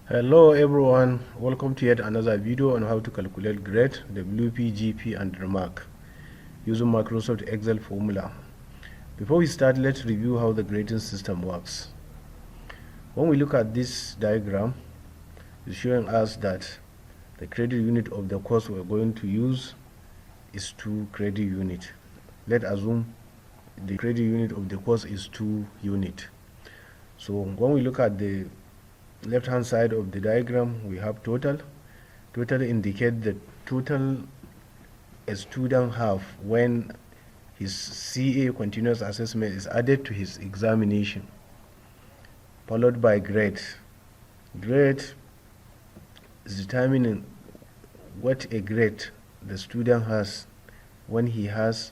Hello everyone, welcome to yet another video on how to calculate grade, WP, GP and Remark using Microsoft Excel formula. Before we start, let's review how the grading system works. When we look at this diagram, it's showing us that the credit unit of the course we're going to use is 2 credit unit. Let's assume the credit unit of the course is 2 unit. So when we look at the left hand side of the diagram, we have total indicate the total a student have when his CA continuous assessment is added to his examination, followed by grade. Grade is determining what a grade the student has when he has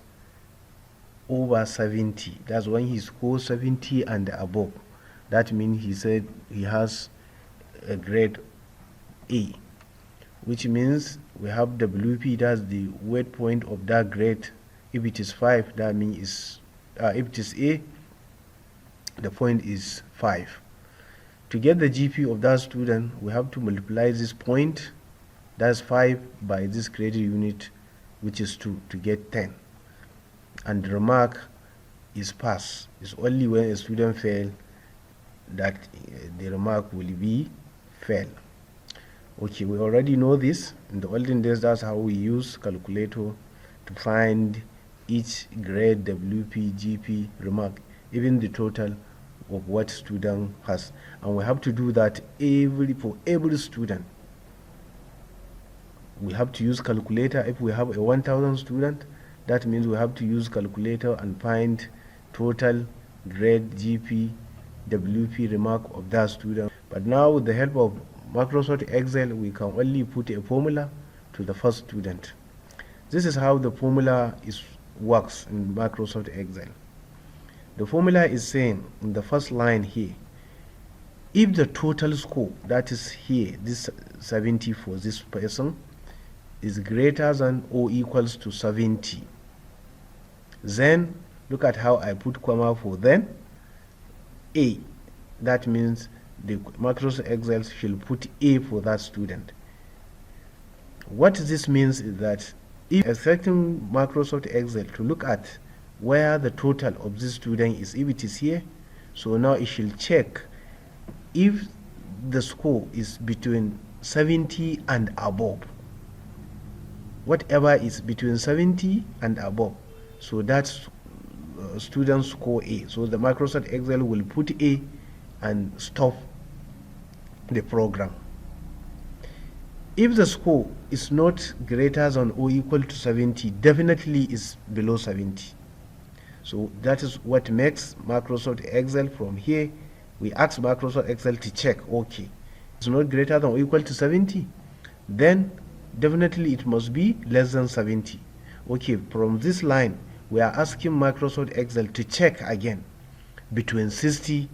over 70. That's when he scores 70 and above. That means he said he has a grade A, which means we have WP, that's the weight point of that grade. If it is 5, that means if it is A, the point is 5. To get the GP of that student, we have to multiply this point, that's 5, by this credit unit, which is 2, to get 10. And the remark is pass. It's only when a student fail that the remark will be fail. Okay, we already know this. In the olden days, that's how we use calculator to find each grade, WP, GP, remark, even the total of what student has. And we have to do that for every student. We have to use calculator. If we have a 1,000 student, that means we have to use calculator and find total, grade, GP, WP, remark of that student. But now with the help of Microsoft Excel, we can only put a formula to the first student. This is how the formula works in Microsoft Excel. The formula is saying in the first line here, if the total score, that is here, this 70 for this person, is greater than or equals to 70, then look at how I put comma for then A. That means the Microsoft Excel should put A for that student. What this means is that if expecting Microsoft Excel to look at where the total of this student is, if it is here, so now it should check if the score is between 70 and above. Whatever is between 70 and above, so that's student score A. So the Microsoft Excel will put A and stop the program. If the score is not greater than or equal to 70, definitely is below 70. So that is what makes Microsoft Excel from here. We ask Microsoft Excel to check, okay, it's not greater than or equal to 70, then definitely it must be less than 70. Okay, from this line, we are asking Microsoft Excel to check again between 60.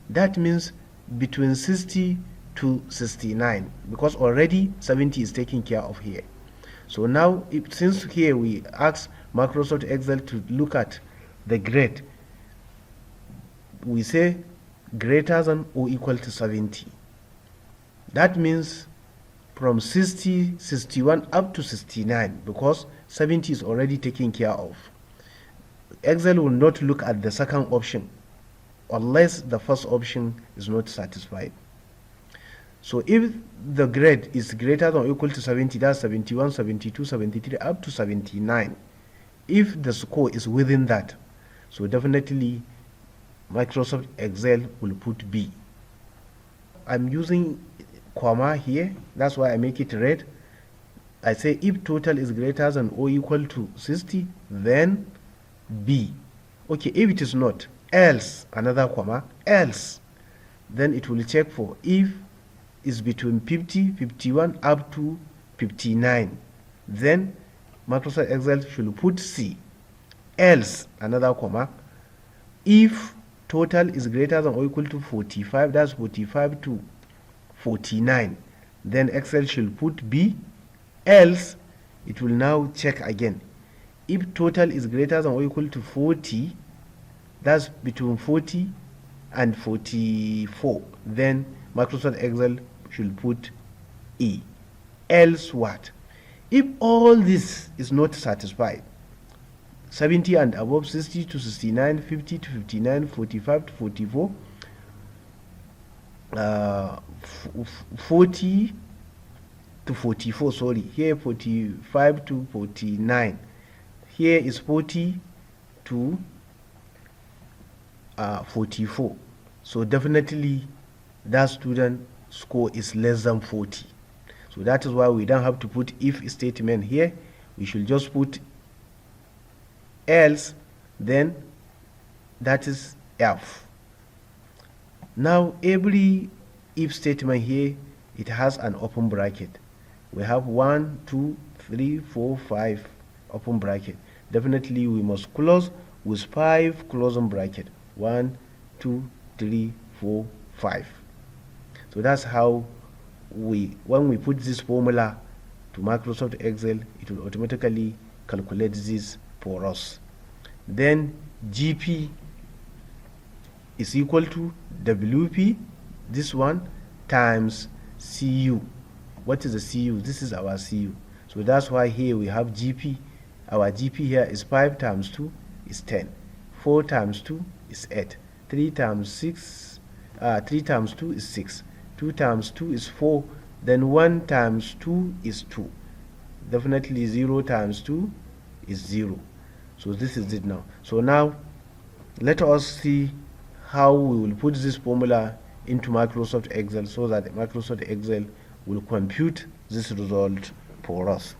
That means between 60 to 69, because already 70 is taken care of here. So now, since here we ask Microsoft Excel to look at the grade, we say greater than or equal to 70. That means from 60, 61 up to 69, because 70 is already taken care of. Excel will not look at the second option unless the first option is not satisfied. So if the grade is greater than or equal to 70, that's 71, 72, 73, up to 79. If the score is within that, so definitely Microsoft Excel will put B. I'm using comma here, that's why I make it red. I say if total is greater than or equal to 60, then B. Okay, if it is not, else, another comma, else, then it will check for if is between 50, 51 up to 59, then Microsoft Excel should put C. Else, another comma, if total is greater than or equal to 45, that's 45 to 49, then Excel should put B. Else, it will now check again. If total is greater than or equal to 40, that's between 40 and 44, then Microsoft Excel should put E. Else what? If all this is not satisfied, 70 and above, 60 to 69, 50 to 59, 45 to 44, 40 to 44, sorry, here 45 to 49, here is 40 to 44. So definitely that student score is less than 40. So that is why we don't have to put if statement here. We should just put else, then that is F. Now every if statement here, it has an open bracket. We have 1, 2, 3, 4, 5 open bracket. Definitely we must close with 5 closing bracket. 1, 2, 3, 4, 5. So that's how when we put this formula to Microsoft Excel, it will automatically calculate this for us. Then GP is equal to WP, this one, times CU. What is the CU? This is our CU. So that's why here we have GP. Our GP here is 5 times 2 is 10. 4 times 2 is 8. 3 times 2 is 6. 2 times 2 is 4. Then 1 times 2 is 2. Definitely 0 times 2 is 0. So this is it now. So now let us see how we will put this formula into Microsoft Excel so that Microsoft Excel will compute this result for us.